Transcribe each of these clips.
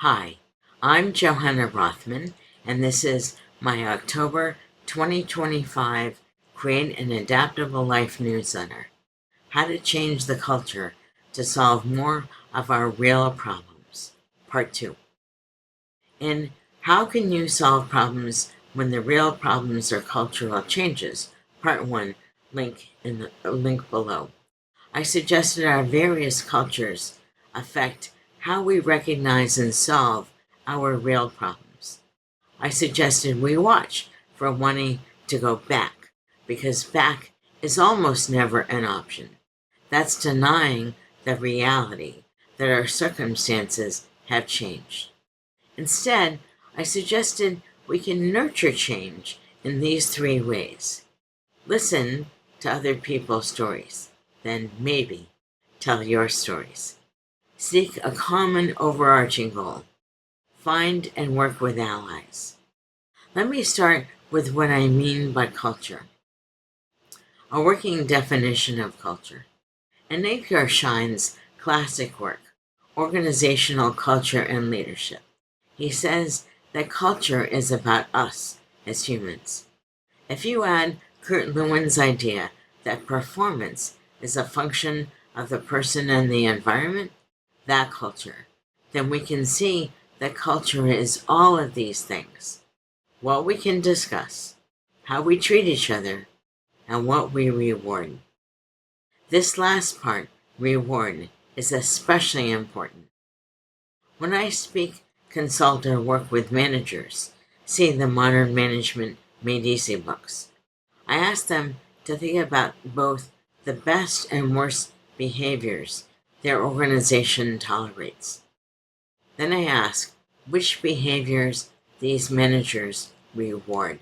Hi, I'm Johanna Rothman, and this is my October 2025 Create an Adaptable Life newsletter. How to Change the Culture to Solve More of Our Real Problems, Part 2. In How Can You Solve Problems When the Real Problems Are Cultural Changes, Part 1, link below. I suggested our various cultures affect how we recognize and solve our real problems. I suggested we watch for wanting to go back, because back is almost never an option. That's denying the reality that our circumstances have changed. Instead, I suggested we can nurture change in these 3 ways. Listen to other people's stories, then maybe tell your stories. Seek a common overarching goal. Find and work with allies. Let me start with what I mean by culture. A working definition of culture. In Napier Shine's classic work, Organizational Culture and Leadership, he says that culture is about us as humans. If you add Kurt Lewin's idea that performance is a function of the person and the environment, that culture, then we can see that culture is all of these things. What we can discuss, how we treat each other, and what we reward. This last part, reward, is especially important. When I speak, consult, or work with managers, see the Modern Management Made Easy books, I ask them to think about both the best and worst behaviors their organization tolerates. Then I ask which behaviors these managers reward.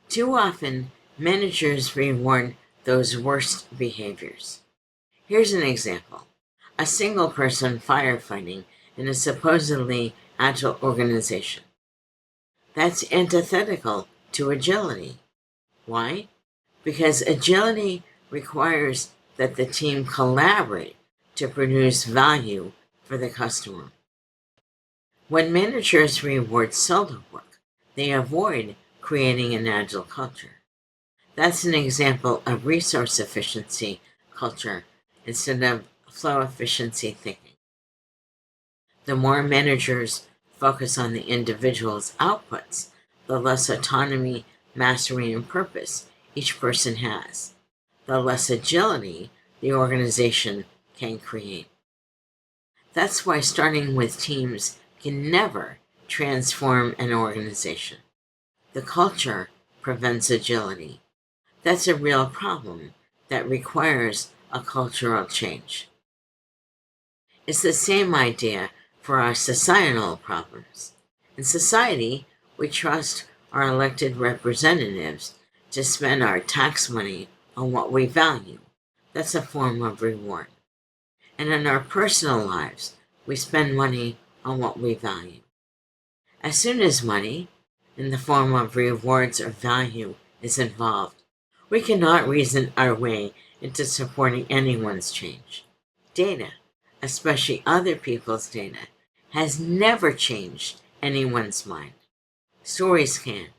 Too often, managers reward those worst behaviors. Here's an example. A single person firefighting in a supposedly agile organization. That's antithetical to agility. Why? Because agility requires that the team collaborate to produce value for the customer. When managers reward solo work, they avoid creating an agile culture. That's an example of resource efficiency culture instead of flow efficiency thinking. The more managers focus on the individual's outputs, the less autonomy, mastery, and purpose each person has, the less agility the organization can create. That's why starting with teams can never transform an organization. The culture prevents agility. That's a real problem that requires a cultural change. It's the same idea for our societal problems. In society, we trust our elected representatives to spend our tax money on what we value. That's a form of reward. And in our personal lives, we spend money on what we value. As soon as money, in the form of rewards or value, is involved, we cannot reason our way into supporting anyone's change. Data, especially other people's data, has never changed anyone's mind. Stories can.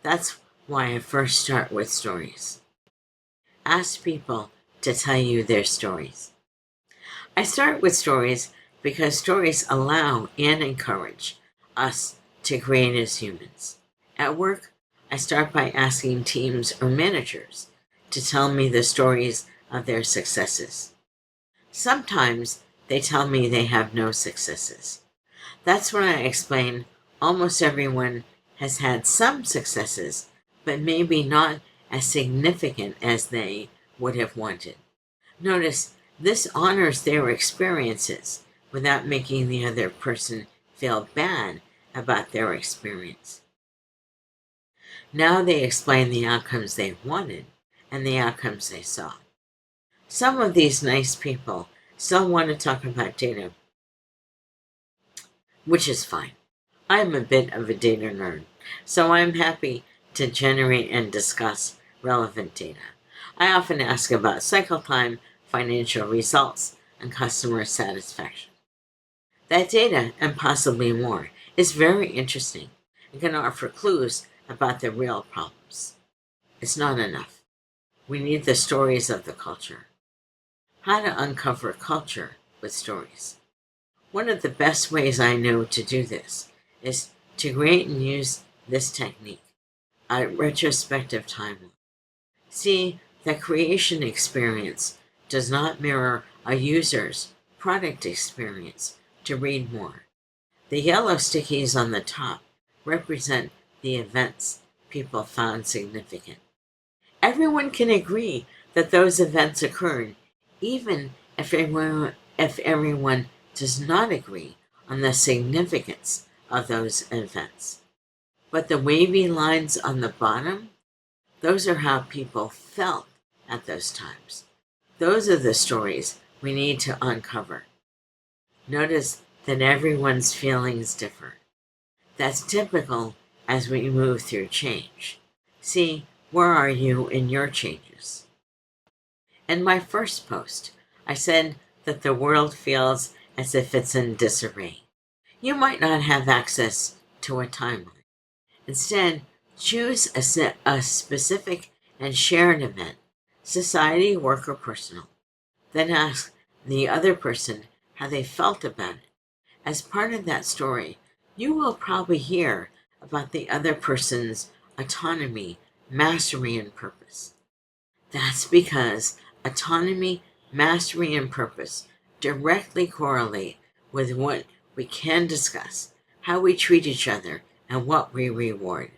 That's why I first start with stories. Ask people to tell you their stories. I start with stories because stories allow and encourage us to create as humans. At work, I start by asking teams or managers to tell me the stories of their successes. Sometimes they tell me they have no successes. That's when I explain almost everyone has had some successes, but maybe not as significant as they would have wanted. Notice, this honors their experiences without making the other person feel bad about their experience. Now they explain the outcomes they wanted and the outcomes they saw. Some of these nice people still want to talk about data, which is fine. I'm a bit of a data nerd, so I'm happy to generate and discuss relevant data. I often ask about cycle time, financial results, and customer satisfaction. That data, and possibly more, is very interesting and can offer clues about the real problems. It's not enough. We need the stories of the culture. How to uncover culture with stories. One of the best ways I know to do this is to create and use this technique, a retrospective timeline. See, the creation experience does not mirror a user's product experience. To read more, the yellow stickies on the top represent the events people found significant. Everyone can agree that those events occurred, even if everyone does not agree on the significance of those events. But the wavy lines on the bottom, those are how people felt at those times. Those are the stories we need to uncover. Notice that everyone's feelings differ. That's typical as we move through change. See, where are you in your changes? In my first post, I said that the world feels as if it's in disarray. You might not have access to a timeline. Instead, choose a specific and shared event, society, work, or personal. Then ask the other person how they felt about it. As part of that story, you will probably hear about the other person's autonomy, mastery, and purpose. That's because autonomy, mastery, and purpose directly correlate with what we can discuss, how we treat each other, and what we reward.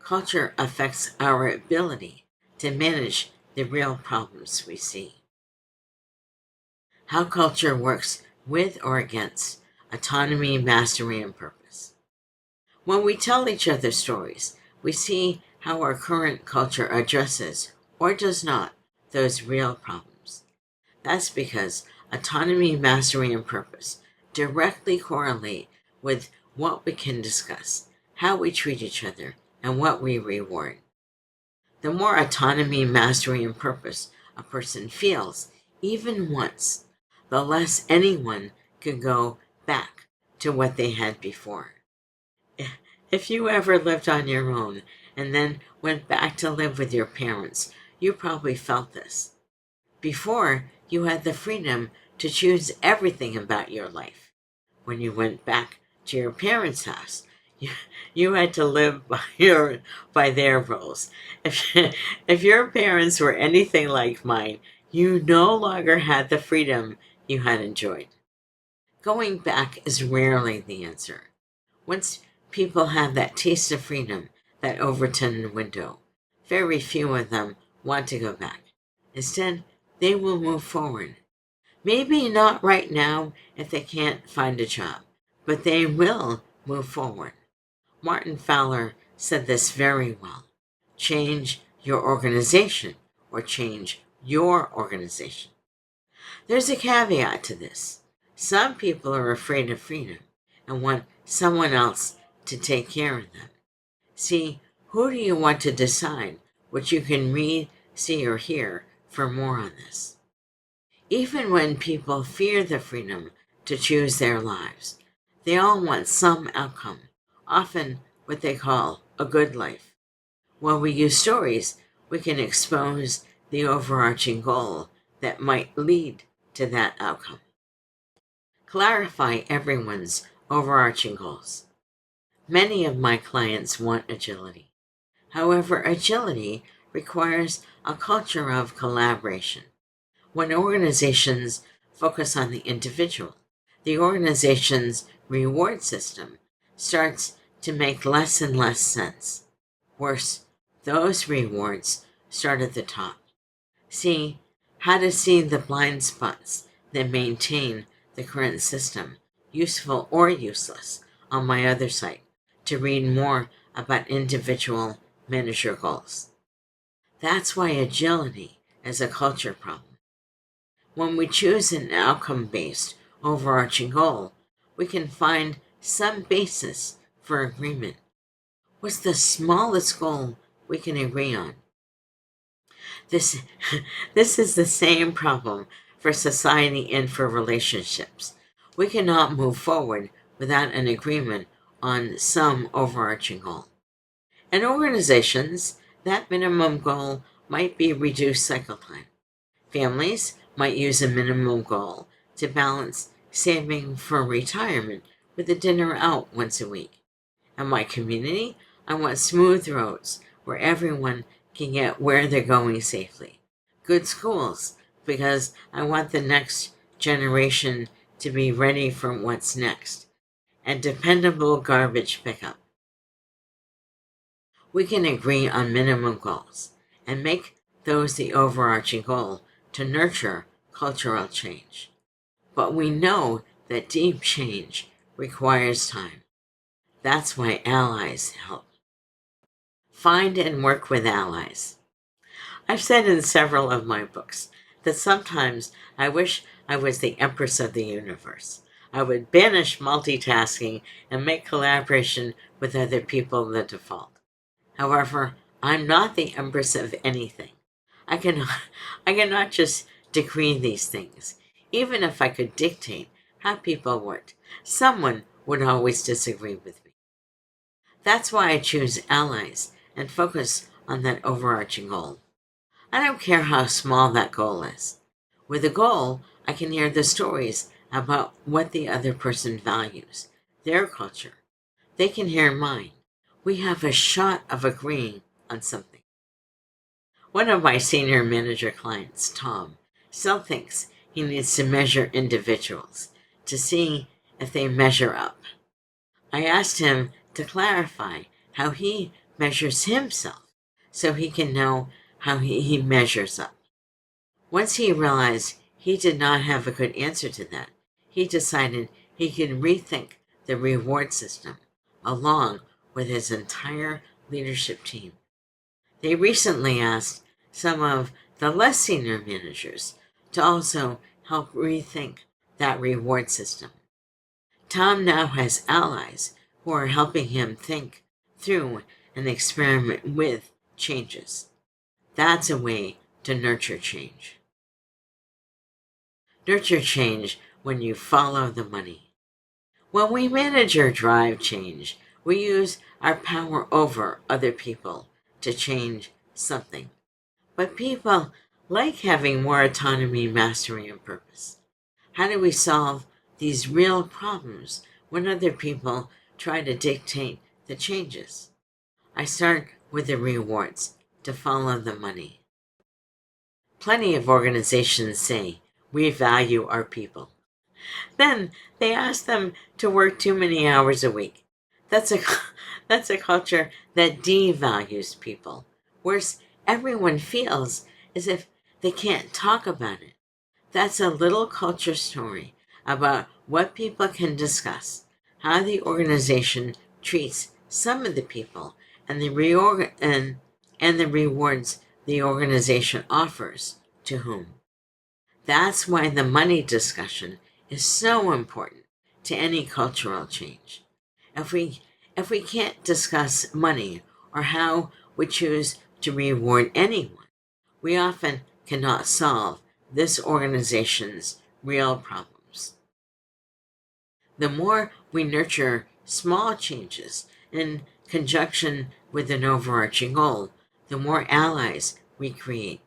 Culture affects our ability to manage the real problems we see. How culture works with or against autonomy, mastery, and purpose. When we tell each other stories, we see how our current culture addresses, or does not, those real problems. That's because autonomy, mastery, and purpose directly correlate with what we can discuss, how we treat each other, and what we reward. The more autonomy, mastery, and purpose a person feels, even once, the less anyone can go back to what they had before. If you ever lived on your own and then went back to live with your parents, you probably felt this. Before, you had the freedom to choose everything about your life. When you went back to your parents' house, you had to live by their rules. If your parents were anything like mine, you no longer had the freedom you had enjoyed. Going back is rarely the answer. Once people have that taste of freedom, that Overton window, very few of them want to go back. Instead, they will move forward. Maybe not right now if they can't find a job, but they will move forward. Martin Fowler said this very well. Change your organization or change your organization. There's a caveat to this. Some people are afraid of freedom and want someone else to take care of them. See, who do you want to decide what you can read, see, or hear for more on this? Even when people fear the freedom to choose their lives, they all want some outcome, often what they call a good life. When we use stories, we can expose the overarching goal that might lead to that outcome. Clarify everyone's overarching goals. Many of my clients want agility. However, agility requires a culture of collaboration. When organizations focus on the individual, the organization's reward system starts to make less and less sense. Worse, those rewards start at the top. See, how to see the blind spots that maintain the current system, useful or useless, on my other site, to read more about individual manager goals. That's why agility is a culture problem. When we choose an outcome-based, overarching goal, we can find some basis for agreement. What's the smallest goal we can agree on? This, this is the same problem for society and for relationships. We cannot move forward without an agreement on some overarching goal. In organizations, that minimum goal might be reduced cycle time. Families might use a minimum goal to balance saving for retirement with a dinner out once a week. In my community, I want smooth roads where everyone can get where they're going safely. Good schools, because I want the next generation to be ready for what's next. And dependable garbage pickup. We can agree on minimum goals and make those the overarching goal to nurture cultural change. But we know that deep change requires time. That's why allies help. Find and work with allies. I've said in several of my books that sometimes I wish I was the Empress of the universe. I would banish multitasking and make collaboration with other people the default. However, I'm not the Empress of anything. I cannot just decree these things. Even if I could dictate how people worked, someone would always disagree with me. That's why I choose allies and focus on that overarching goal. I don't care how small that goal is. With a goal, I can hear the stories about what the other person values, their culture. They can hear mine. We have a shot of agreeing on something. One of my senior manager clients, Tom, still thinks he needs to measure individuals to see if they measure up. I asked him to clarify how he measures himself so he can know how he measures up. Once he realized he did not have a good answer to that, he decided he could rethink the reward system along with his entire leadership team. They recently asked some of the less senior managers to also help rethink that reward system. Tom now has allies who are helping him think through and experiment with changes. That's a way to nurture change. Nurture change when you follow the money. When we manage or drive change, we use our power over other people to change something. But people like having more autonomy, mastery, and purpose. How do we solve these real problems when other people try to dictate the changes? I start with the rewards to follow the money. Plenty of organizations say we value our people. Then they ask them to work too many hours a week. That's a culture that devalues people. Worse, everyone feels as if they can't talk about it. That's a little culture story about what people can discuss, how the organization treats some of the people, and the rewards the organization offers to whom. That's why the money discussion is so important to any cultural change. If we can't discuss money or how we choose to reward anyone, we often cannot solve this organization's real problems. The more we nurture small changes in conjunction with an overarching goal, the more allies we create.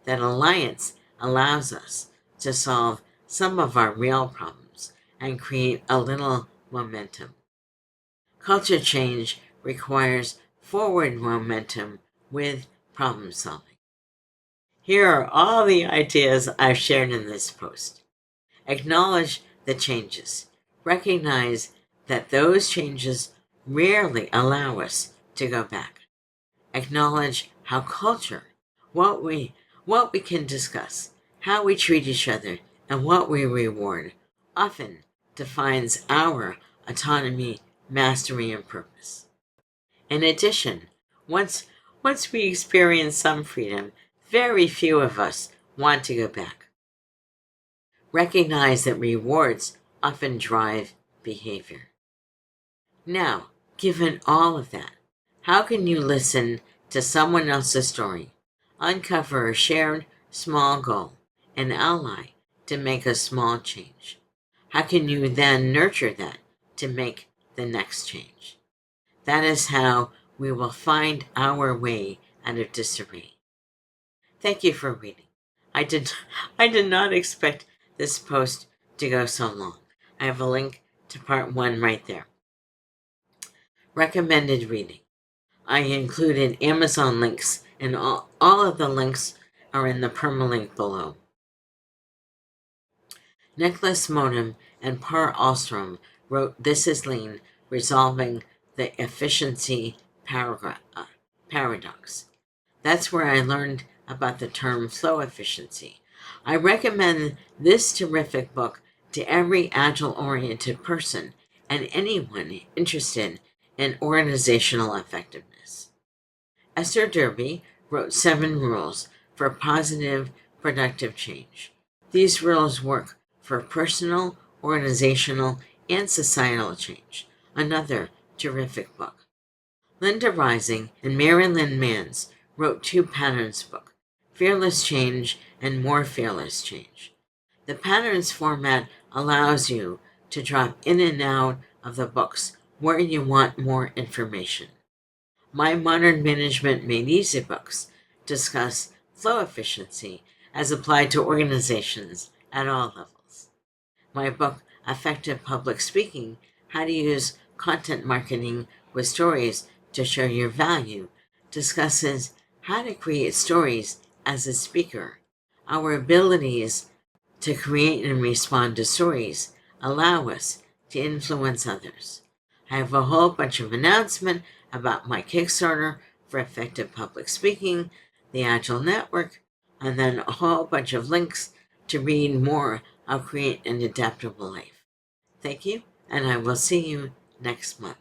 That alliance allows us to solve some of our real problems and create a little momentum. Culture change requires forward momentum with problem solving. Here are all the ideas I've shared in this post. Acknowledge the changes. Recognize that those changes rarely allow us to go back. Acknowledge how culture, what we can discuss, how we treat each other, and what we reward, often defines our autonomy, mastery, and purpose. In addition, once we experience some freedom, very few of us want to go back. Recognize that rewards often drive behavior. Now, given all of that, how can you listen to someone else's story, uncover a shared small goal, and ally to make a small change? How can you then nurture that to make the next change? That is how we will find our way out of disarray. Thank you for reading. I did not expect this post to go so long. I have a link to part 1 right there. Recommended reading. I included Amazon links, and all of the links are in the permalink below. Nicholas Monum and Per Ahlstrom wrote This is Lean, Resolving the Efficiency Paradox. That's where I learned about the term flow efficiency. I recommend this terrific book to every agile-oriented person and anyone interested in organizational effectiveness. Esther Derby wrote 7 rules for positive, productive change. These rules work for personal, organizational, and societal change. Another terrific book. Linda Rising and Mary Lynn Mans wrote 2 patterns book, Fearless Change and More Fearless Change. The patterns format allows you to drop in and out of the books where you want more information. My Modern Management Made Easy books discuss flow efficiency as applied to organizations at all levels. My book, Effective Public Speaking, How to Use Content Marketing with Stories to Show Your Value, discusses how to create stories as a speaker. Our abilities to create and respond to stories allow us to influence others. I have a whole bunch of announcements about my Kickstarter for Effective Public Speaking, the Agile Network, and then a whole bunch of links to read more of Create an Adaptable Life. Thank you, and I will see you next month.